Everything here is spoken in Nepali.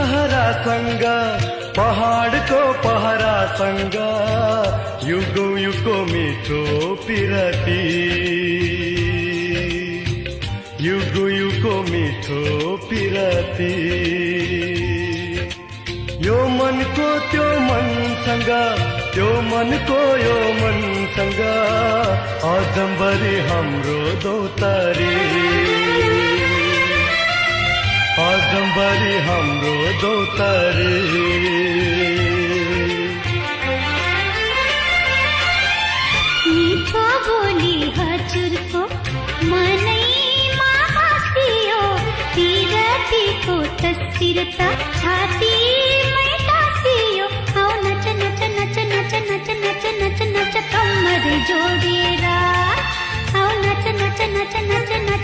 सहरासँग पहाडको पहरासँग युगौं युगको मिठो पिरती युगौं युगको मिठो पिरती यो मनको त्यो मनसँग त्यो मनको यो मनसँग अजम्बरी हाम्रो दौतारी अजम्बरी हाम्रो दौतारी मिठो बोली हजुरको मनैमा हाँसियो पिरतीको तस्बिर त छातीमै टाँसियो आउ नच नच नच नच नच नच नच नच कम्मर जोडेर आउ नच नच नच नच नच